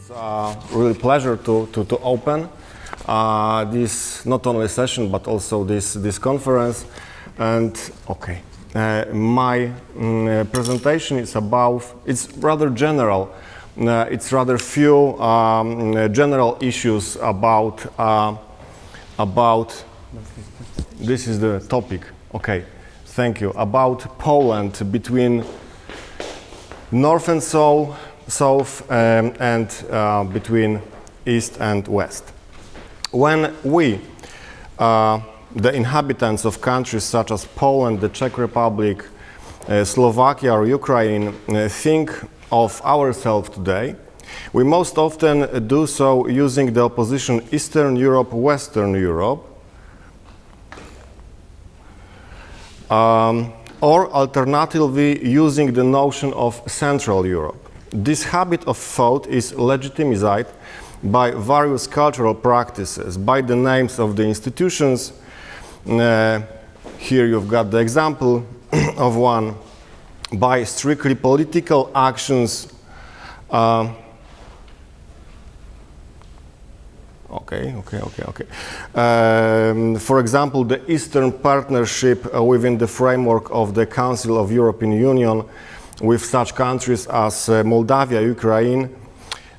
Really pleasure to open this not only session but also this conference. And okay, my presentation is about, it's rather general. It's rather few general issues about this is the topic. Okay, thank you. About Poland between North and South and between East and West. When we, the inhabitants of countries such as Poland, the Czech Republic, Slovakia or Ukraine, think of ourselves today, we most often do so using the opposition Eastern Europe, Western Europe, or alternatively using the notion of Central Europe. This habit of thought is legitimized by various cultural practices, by the names of the institutions. Here you've got the example of one, by strictly political actions. For example, the Eastern Partnership within the framework of the Council of European Union with such countries as Moldavia, Ukraine,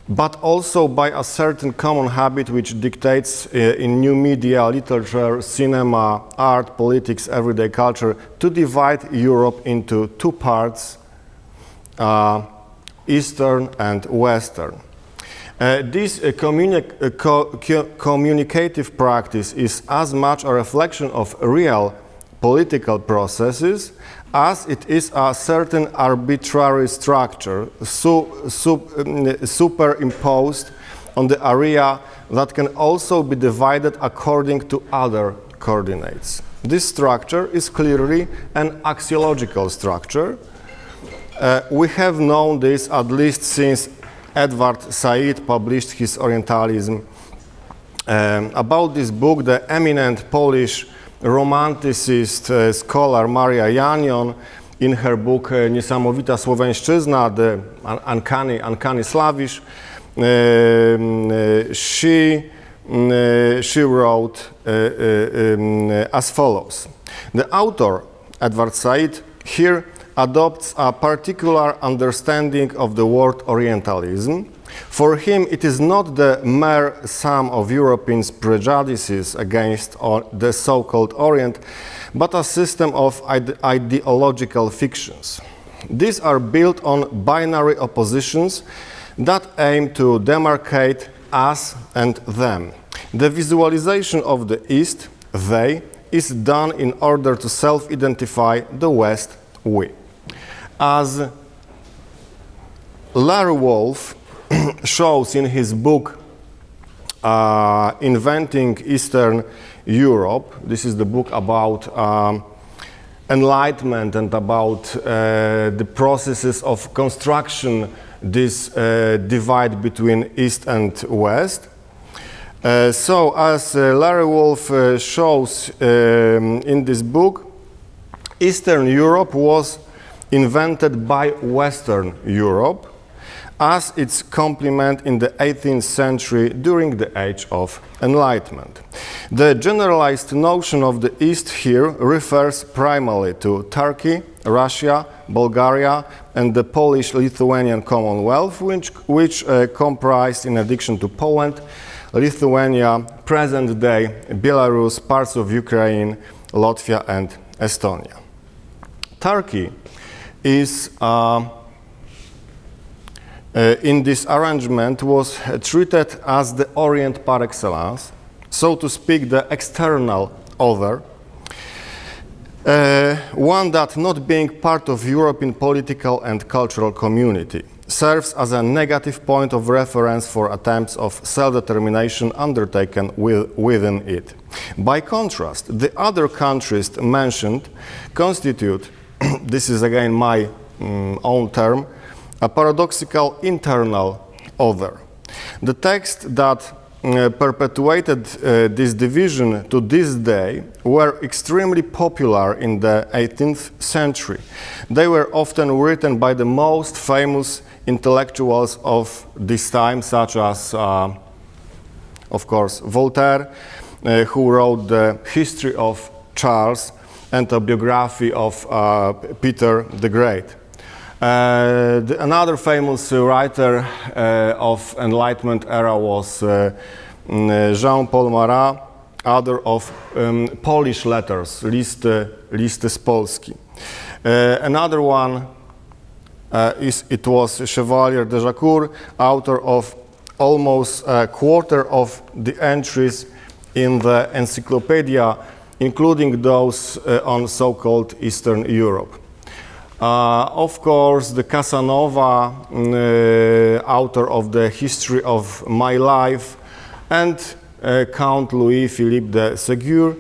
but also by a certain common habit which dictates in new media, literature, cinema, art, politics, everyday culture, to divide Europe into two parts, Eastern and Western. This communicative practice is as much a reflection of real political processes as it is a certain arbitrary structure superimposed on the area that can also be divided according to other coordinates. This structure is clearly an axiological structure. We have known this at least since Edward Said published his Orientalism. About this book, the eminent Polish romanticist scholar Maria Janion, in her book Niesamowita Słowiańszczyzna, the Uncanny Slavish, she wrote as follows. The author, Edward Said, here adopts a particular understanding of the word Orientalism. For him, it is not the mere sum of Europeans' prejudices against the so-called Orient, but a system of ideological fictions. These are built on binary oppositions that aim to demarcate us and them. The visualization of the East, they, is done in order to self-identify the West, we. As Larry Wolff shows in his book Inventing Eastern Europe, this is the book about enlightenment and about the processes of construction, this divide between East and West. So as Larry Wolff shows in this book, Eastern Europe was invented by Western Europe as its complement in the 18th century during the Age of Enlightenment. The generalized notion of the East here refers primarily to Turkey, Russia, Bulgaria, and the Polish-Lithuanian Commonwealth, which comprised, in addition to Poland, Lithuania, present-day Belarus, parts of Ukraine, Latvia, and Estonia. Turkey is in this arrangement was treated as the Orient par excellence, so to speak, the external other, one that, not being part of European political and cultural community, serves as a negative point of reference for attempts of self-determination undertaken within it. By contrast, the other countries mentioned constitute, this is again my own term, a paradoxical internal other. The text that perpetuated this division to this day were extremely popular in the 18th century. They were often written by the most famous intellectuals of this time, such as, of course, Voltaire, who wrote the History of Charles and a biography of Peter the Great. Another famous writer of Enlightenment era was Jean-Paul Marat, author of Polish letters, listy z Polski. Another one it was Chevalier de Jaucourt, author of almost a quarter of the entries in the encyclopedia, including those on so-called Eastern Europe. Of course, the Casanova, author of the History of My Life, and Count Louis-Philippe de Ségur,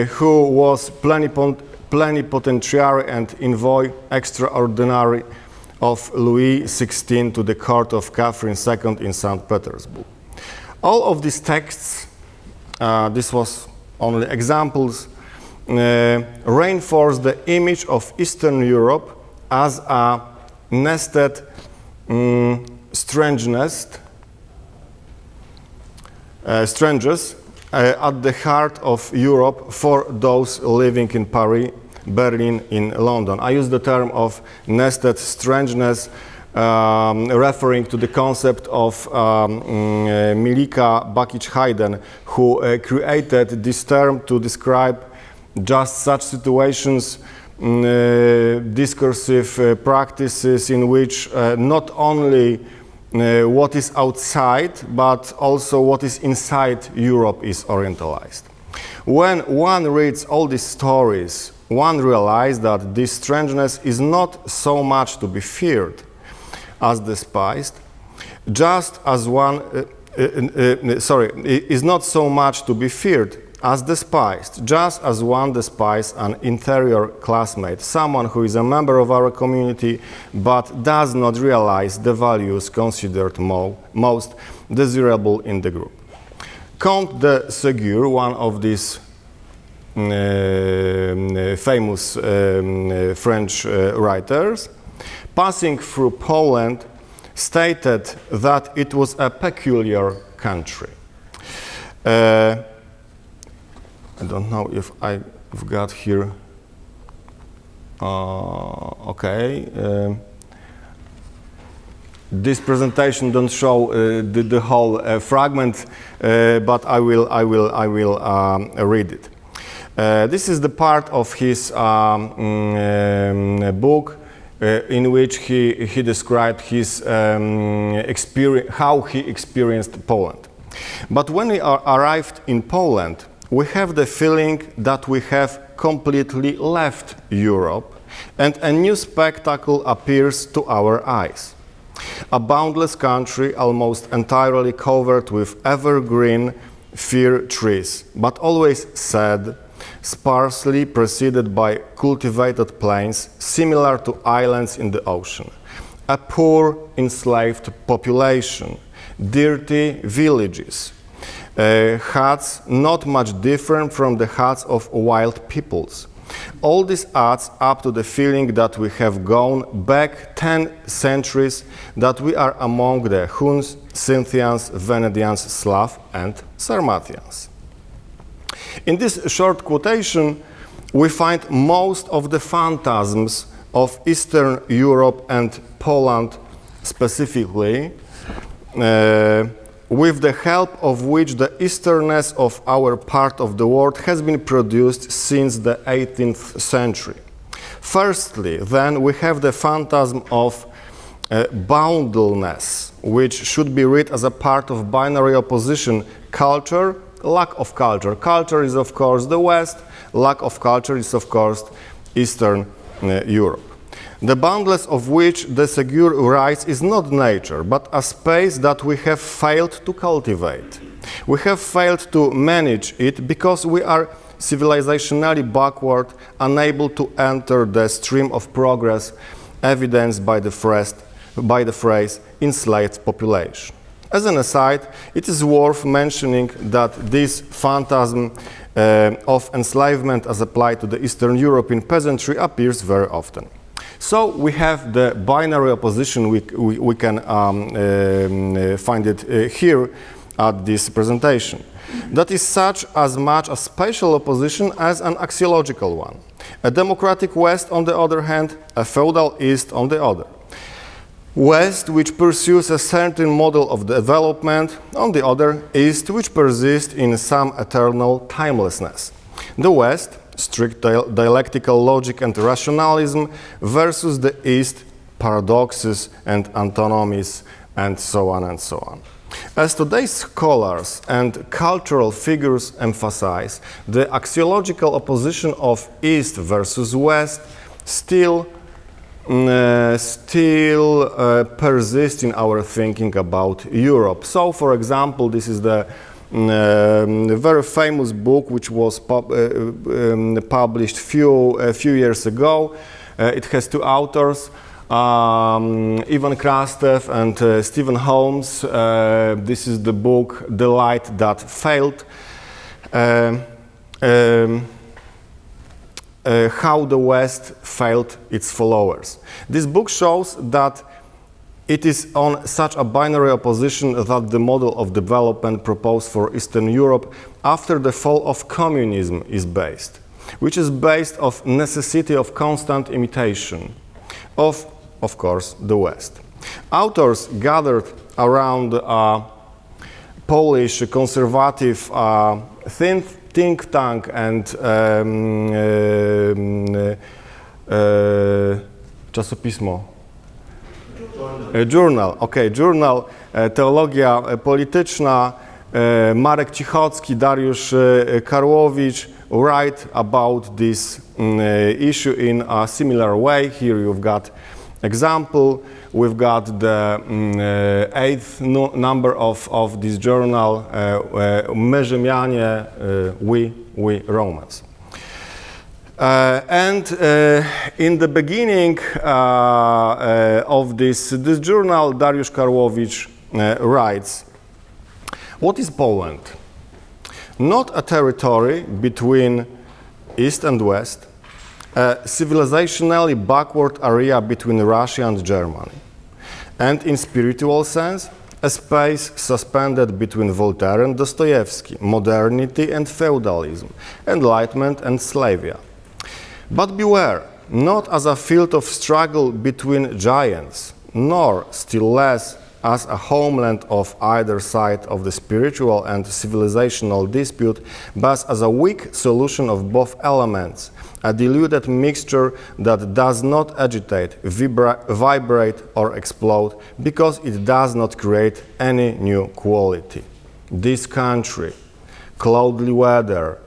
who was plenipotentiary and envoy extraordinary of Louis XVI to the court of Catherine II in St. Petersburg. All of these texts, this was only examples, reinforce the image of Eastern Europe as a nested strangers at the heart of Europe for those living in Paris, Berlin, in London. I use the term of nested strangeness referring to the concept of Milika Bakic-Hayden, who created this term to describe just such situations, discursive practices in which not only what is outside, but also what is inside Europe is orientalized. When one reads all these stories, one realizes that this strangeness is not so much to be feared as despised, just as one, is not so much to be feared as despised, just as one despises an inferior classmate, someone who is a member of our community but does not realize the values considered most desirable in the group. Count de Ségur, one of these famous French writers, passing through Poland, stated that it was a peculiar country. I don't know if I've got here. Okay. This presentation don't show the whole fragment, but I will read it. This is the part of his book in which he described his experience, how he experienced Poland. But when we arrived in Poland, we have the feeling that we have completely left Europe and a new spectacle appears to our eyes. A boundless country almost entirely covered with evergreen fir trees, but always sad, sparsely preceded by cultivated plains similar to islands in the ocean. A poor enslaved population, dirty villages, huts not much different from the huts of wild peoples. All this adds up to the feeling that we have gone back 10 centuries, that we are among the Huns, Scythians, Venetians, Slav and Sarmatians. In this short quotation, we find most of the phantasms of Eastern Europe and Poland specifically, with the help of which the easternness of our part of the world has been produced since the 18th century. Firstly, then, we have the phantasm of boundlessness, which should be read as a part of binary opposition: culture, lack of culture. Culture is, of course, the West, lack of culture is, of course, Eastern Europe. The boundless of which de Ségur writes is not nature, but a space that we have failed to cultivate. We have failed to manage it because we are civilizationally backward, unable to enter the stream of progress evidenced by the phrase enslaved population. As an aside, it is worth mentioning that this phantasm of enslavement as applied to the Eastern European peasantry appears very often. So we have the binary opposition, we can find it here at this presentation. That is such as much a spatial opposition as an axiological one. A democratic West on the other hand, a feudal East on the other. West, which pursues a certain model of development, on the other, East, which persists in some eternal timelessness. The West, strict dialectical logic and rationalism, versus the East, paradoxes and antinomies, and so on and so on. As today's scholars and cultural figures emphasize, the axiological opposition of East versus West still persist in our thinking about Europe. So, for example, this is the very famous book which was published a few years ago. It has two authors, Ivan Krastev and Stephen Holmes. This is the book The Light That Failed. How the West failed its followers. This book shows that it is on such a binary opposition that the model of development proposed for Eastern Europe after the fall of communism is based, which is based on necessity of constant imitation of course, the West. Authors gathered around a Polish conservative think tank and czasopismo. Journal, okay, journal Teologia Polityczna, Marek Cichocki, Dariusz Karłowicz write about this issue in a similar way. Here you've got example, we've got the 8th number of this journal, My Rzymianie, we Romans. And in the beginning of this journal, Dariusz Karłowicz writes, what is Poland? Not a territory between East and West, a civilizationally backward area between Russia and Germany, and in spiritual sense, a space suspended between Voltaire and Dostoevsky, modernity and feudalism, enlightenment and Slavia. But beware, not as a field of struggle between giants, nor still less as a homeland of either side of the spiritual and civilizational dispute, but as a weak solution of both elements, a diluted mixture that does not agitate, vibrate, or explode, because it does not create any new quality. This country, cloudy weather,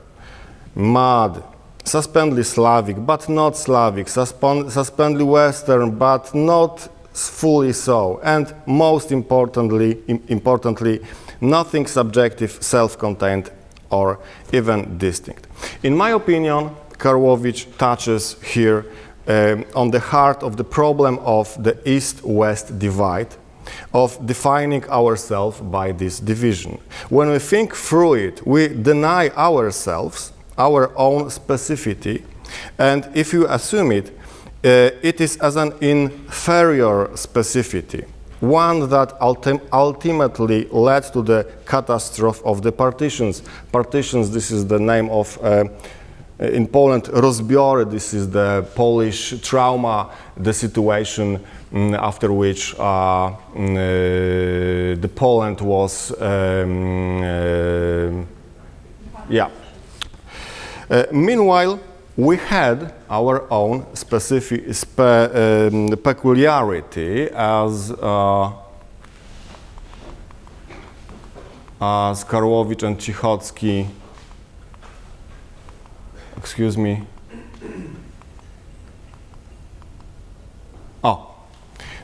mud, suspendedly Slavic, but not Slavic, suspendedly Western, but not fully so, and most importantly, nothing subjective, self-contained, or even distinct. In my opinion, Karłowicz touches here on the heart of the problem of the East-West divide, of defining ourselves by this division. When we think through it, we deny ourselves our own specificity, and if you assume it, it is as an inferior specificity, one that ultimately led to the catastrophe of the partitions. Partitions, this is the name of, in Poland, rozbiory, this is the Polish trauma, the situation after which the Poland was, meanwhile, we had our own specific peculiarity as Karłowicz and Cichocki, excuse me.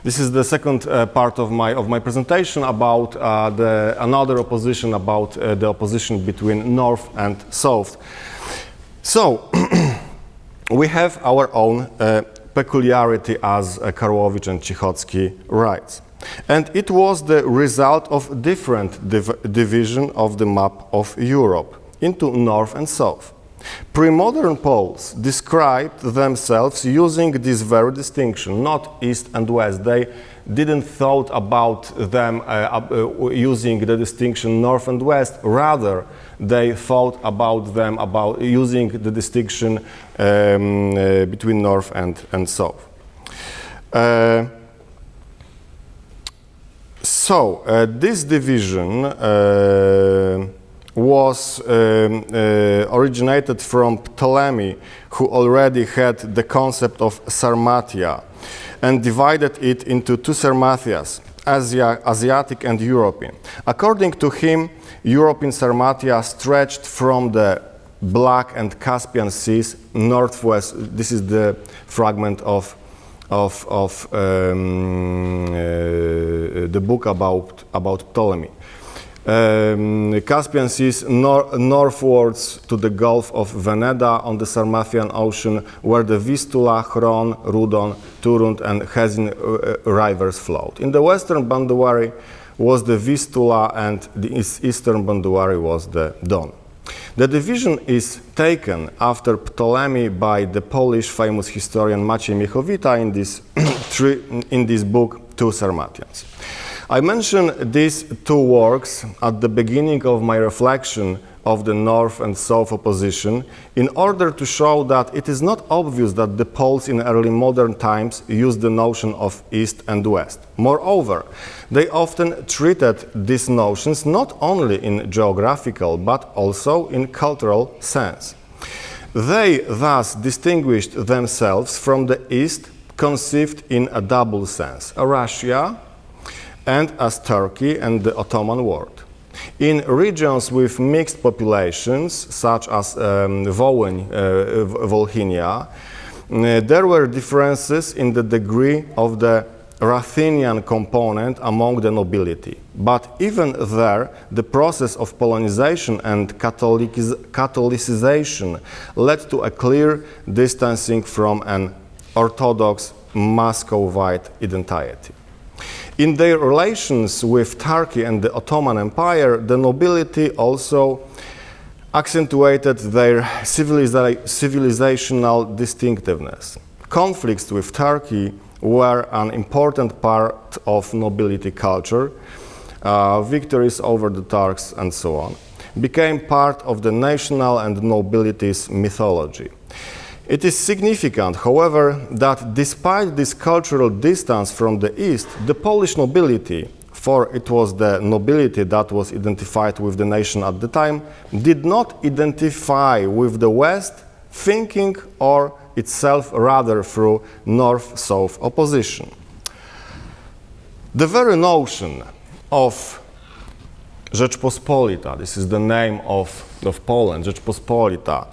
This is the second part of my presentation about another opposition, about the opposition between North and South. So, we have our own peculiarity, as Karłowicz and Cichocki writes. And it was the result of different division of the map of Europe into North and South. Pre-modern Poles described themselves using this very distinction, not East and West. They didn't thought about them using the distinction North and West. Rather, they thought about them using the distinction between North and South. This division was originated from Ptolemy, who already had the concept of Sarmatia and divided it into two Sarmatias, Asiatic and European. According to him, European Sarmatia stretched from the Black and Caspian Seas northwest. This is the fragment of the book about Ptolemy. Caspian Seas northwards to the Gulf of Veneda on the Sarmathian Ocean, where the Vistula, Hron, Rudon, Turund, and Hesin rivers flowed. In the western boundary was the Vistula, and the eastern boundary was the Don. The division is taken after Ptolemy by the Polish famous historian Maciej Miechowita in this book, Two Sarmatians. I mention these two works at the beginning of my reflection of the North and South opposition in order to show that it is not obvious that the Poles in early modern times used the notion of East and West. Moreover, they often treated these notions not only in geographical but also in cultural sense. They thus distinguished themselves from the East conceived in a double sense, Russia and as Turkey and the Ottoman world. In regions with mixed populations, such as Volhynia, there were differences in the degree of the Ruthenian component among the nobility. But even there, the process of Polonization and Catholicization led to a clear distancing from an Orthodox Muscovite identity. In their relations with Turkey and the Ottoman Empire, the nobility also accentuated their civilizational distinctiveness. Conflicts with Turkey were an important part of nobility culture. Victories over the Turks and so on became part of the national and nobility's mythology. It is significant, however, that despite this cultural distance from the East, the Polish nobility, for it was the nobility that was identified with the nation at the time, did not identify with the West, thinking or itself rather through North-South opposition. The very notion of Rzeczpospolita, this is the name of Poland, Rzeczpospolita,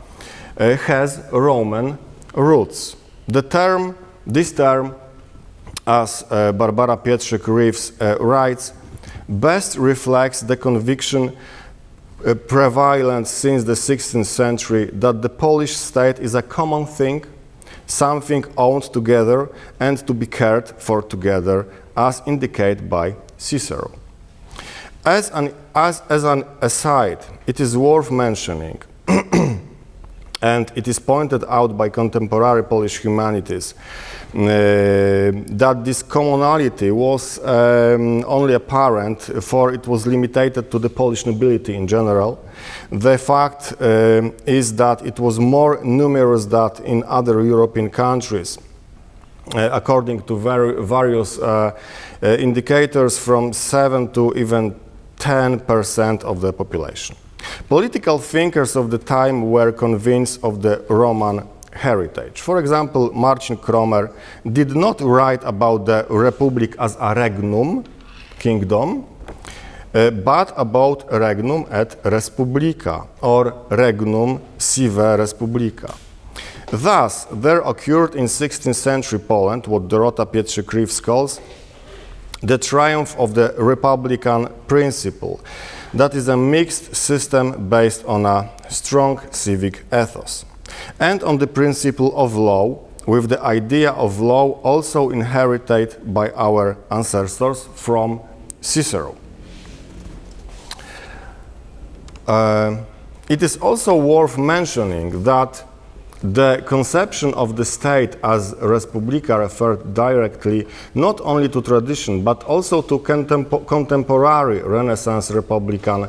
has Roman roots. This term, as Barbara Pietrzyk-Reeves writes, best reflects the conviction prevalent since the 16th century that the Polish state is a common thing, something owned together and to be cared for together, as indicated by Cicero. As an aside, it is worth mentioning and it is pointed out by contemporary Polish humanities that this commonality was only apparent, for it was limited to the Polish nobility in general. The fact is that it was more numerous than in other European countries, according to various indicators, from 7 to even 10% of the population. Political thinkers of the time were convinced of the Roman heritage. For example, Marcin Kromer did not write about the Republic as a regnum, kingdom, but about regnum et respublica, or regnum sive respublica. Thus, there occurred in 16th century Poland what Dorota Pietrzyk-Reeves calls the triumph of the republican principle, that is a mixed system based on a strong civic ethos and on the principle of law, with the idea of law also inherited by our ancestors from Cicero. It is also worth mentioning that the conception of the state as res publica referred directly not only to tradition but also to contemporary Renaissance Republican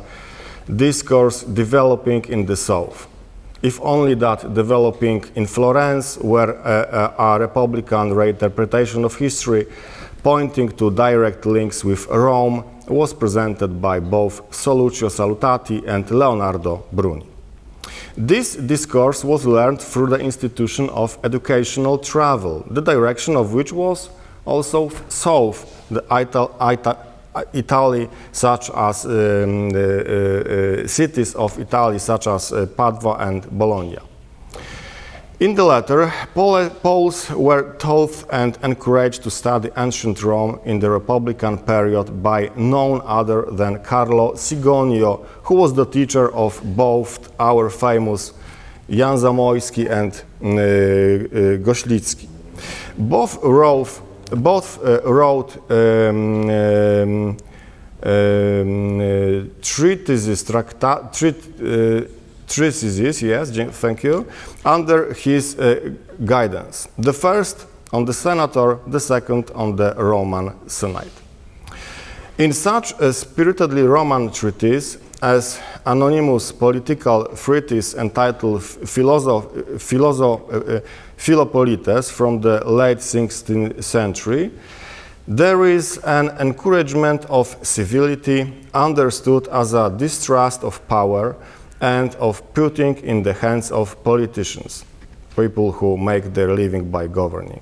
discourse developing in the South. If only that developing in Florence, where a Republican reinterpretation of history pointing to direct links with Rome was presented by both Solucio Salutati and Leonardo Bruni. This discourse was learned through the institution of educational travel, the direction of which was also south, the Italy, such as cities of Italy, such as Padua and Bologna. In the latter, Poles were taught and encouraged to study ancient Rome in the Republican period by none other than Carlo Sigonio, who was the teacher of both our famous Jan Zamoyski and Goślicki. Both wrote treatises, yes, thank you, under his guidance. The first on the senator, the second on the Roman Senate. In such a spiritedly Roman treatise as anonymous political treatise entitled Philopolites from the late 16th century, there is an encouragement of civility understood as a distrust of power and of putting in the hands of politicians, people who make their living by governing.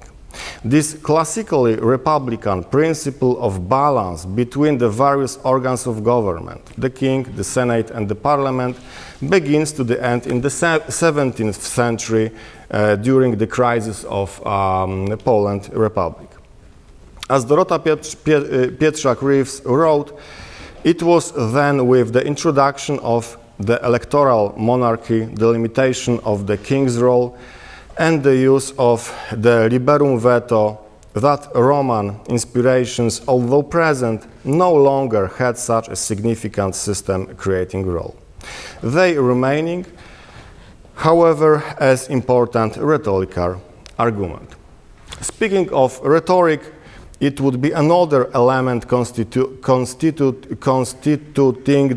This classically republican principle of balance between the various organs of government, the king, the senate, and the parliament, begins to the end in the 17th century during the crisis of Poland Republic. As Dorota Pietrzak-Reeves wrote, it was then with the introduction of the electoral monarchy, the limitation of the king's role, and the use of the liberum veto that Roman inspirations, although present, no longer had such a significant system-creating role. They remaining, however, as important rhetorical argument. Speaking of rhetoric, it would be another element constituting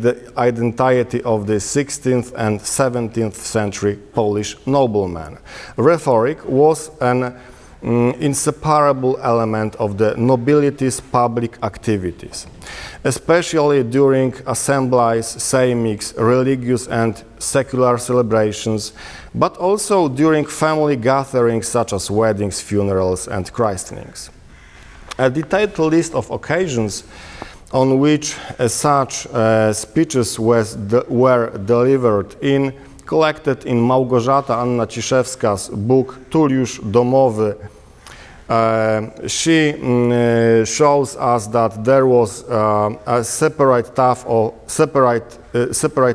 the identity of the 16th and 17th century Polish nobleman. Rhetoric was an inseparable element of the nobility's public activities, especially during assemblies, sejmics, religious and secular celebrations, but also during family gatherings such as weddings, funerals, and christenings. A detailed list of occasions on which such speeches were delivered collected in Małgorzata Anna Ciszewska's book Tulliusz Domowy. She shows us that there was a separate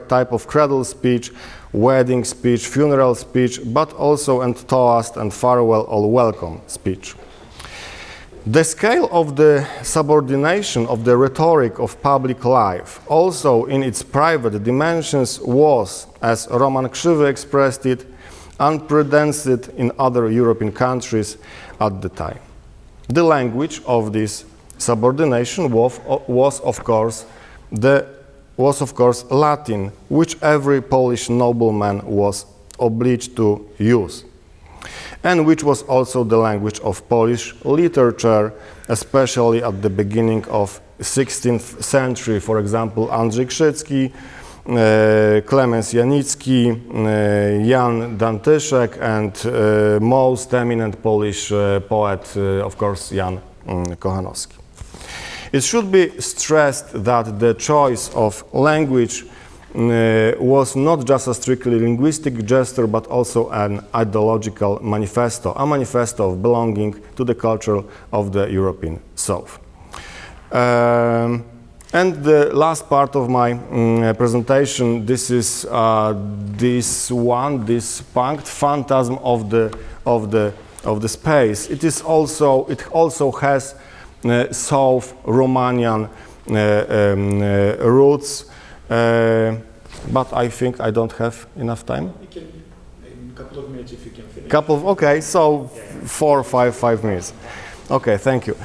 type of cradle speech, wedding speech, funeral speech, but also and toast and farewell or welcome speech. The scale of the subordination of the rhetoric of public life, also in its private dimensions, was, as Roman Krzywy expressed it, unprecedented in other European countries at the time. The language of this subordination was of course Latin, which every Polish nobleman was obliged to use, and which was also the language of Polish literature, especially at the beginning of 16th century. For example, Andrzej Krzycki, Klemens Janicki, Jan Dantyszek, and most eminent Polish poet, of course, Jan Kochanowski. It should be stressed that the choice of language was not just a strictly linguistic gesture, but also an ideological manifesto, a manifesto of belonging to the culture of the European South. And the last part of my presentation, this is this punct, phantasm of the of the space. It also has South Romanian roots, but I think I don't have enough time. You can, in a couple of minutes if you can finish. Okay, so 4 or 5 minutes. Okay, thank you.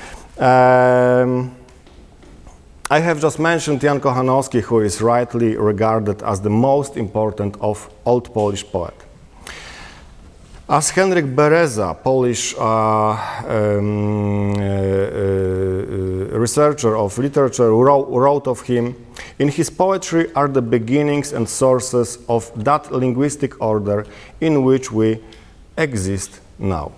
I have just mentioned Jan Kochanowski, who is rightly regarded as the most important of Old Polish poet. As Henryk Bereza, Polish researcher of literature, wrote of him, in his poetry are the beginnings and sources of that linguistic order in which we exist now.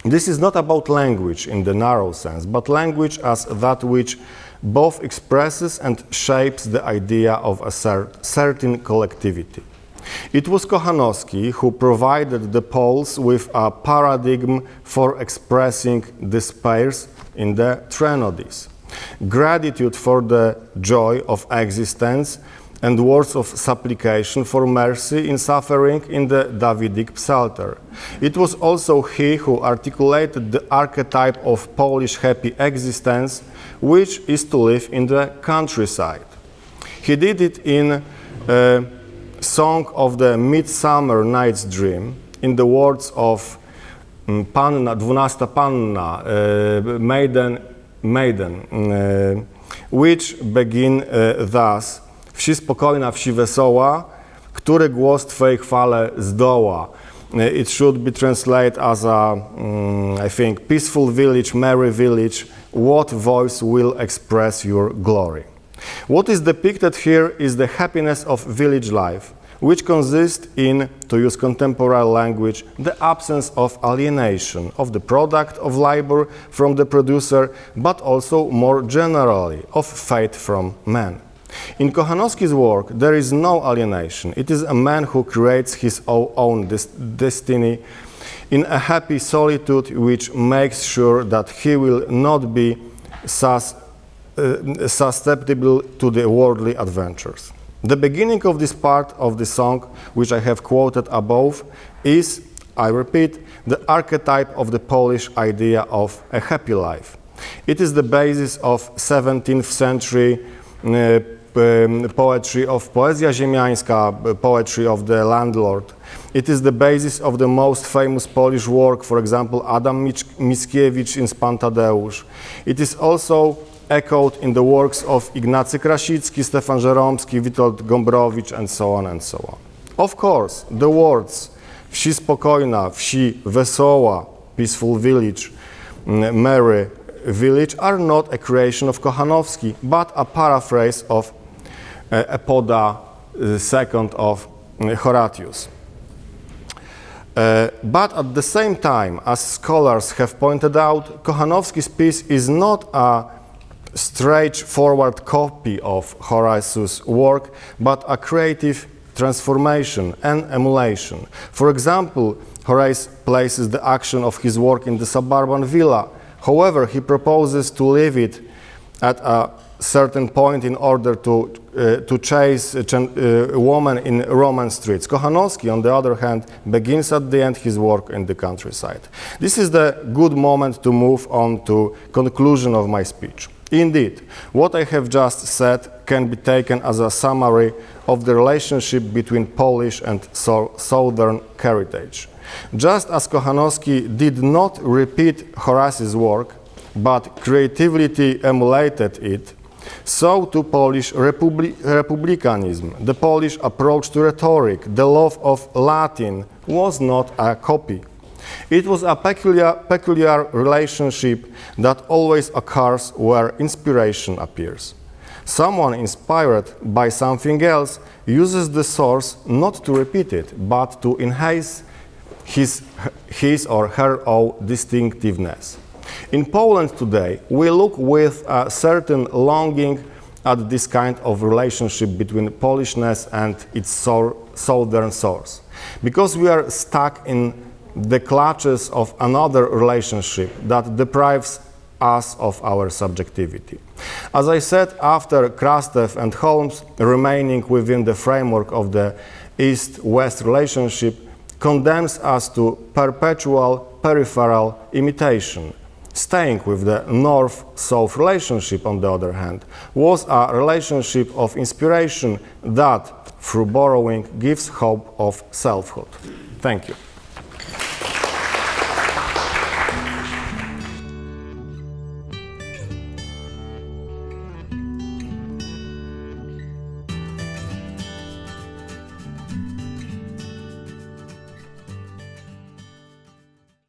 This is not about language in the narrow sense, but language as that which both expresses and shapes the idea of a certain collectivity. It was Kochanowski who provided the Poles with a paradigm for expressing despairs in the threnodies, gratitude for the joy of existence, and words of supplication for mercy in suffering in the Davidic Psalter. It was also he who articulated the archetype of Polish happy existence, which is to live in the countryside. He did it in Song of the Midsummer Night's Dream, in the words of Panna, 12 Panna, Maiden, which begin thus: Wsi spokojna, wsi wesoła, który głos Twojej chwale zdoła. It should be translated as a, I think, peaceful village, merry village, what voice will express your glory? What is depicted here is the happiness of village life, which consists in, to use contemporary language, the absence of alienation of the product of labor from the producer, but also more generally of fate from man. In Kochanowski's work, there is no alienation. It is a man who creates his own destiny in a happy solitude, which makes sure that he will not be susceptible to the worldly adventures. The beginning of this part of the song, which I have quoted above, is, I repeat, the archetype of the Polish idea of a happy life. It is the basis of 17th century poetry of Poezja Ziemiańska, poetry of the landlord. It is the basis of the most famous Polish work, for example, Adam Mickiewicz in Spantadeusz. It is also echoed in the works of Ignacy Krasicki, Stefan Żeromski, Witold Gombrowicz, and so on and so on. Of course, the words wsi spokojna, wsi wesoła, peaceful village, merry village are not a creation of Kochanowski, but a paraphrase of Epoda II of Horatius. But at the same time, as scholars have pointed out, Kochanowski's piece is not a straightforward copy of Horatius' work, but a creative transformation and emulation. For example, Horace places the action of his work in the suburban villa. However, he proposes to leave it at a certain point in order to chase a woman in Roman streets. Kochanowski, on the other hand, begins at the end his work in the countryside. This is the good moment to move on to conclusion of my speech. Indeed, what I have just said can be taken as a summary of the relationship between Polish and Southern heritage. Just as Kochanowski did not repeat Horace's work, but creatively emulated it, so to Polish republicanism, the Polish approach to rhetoric, the love of Latin, was not a copy. It was a peculiar relationship that always occurs where inspiration appears. Someone inspired by something else uses the source not to repeat it, but to enhance his or her own distinctiveness. In Poland today, we look with a certain longing at this kind of relationship between Polishness and its southern source, because we are stuck in the clutches of another relationship that deprives us of our subjectivity. As I said, after Krastev and Holmes remaining within the framework of the East-West relationship, condemns us to perpetual peripheral imitation. Staying with the North-South relationship, on the other hand, was a relationship of inspiration that, through borrowing, gives hope of selfhood. Thank you.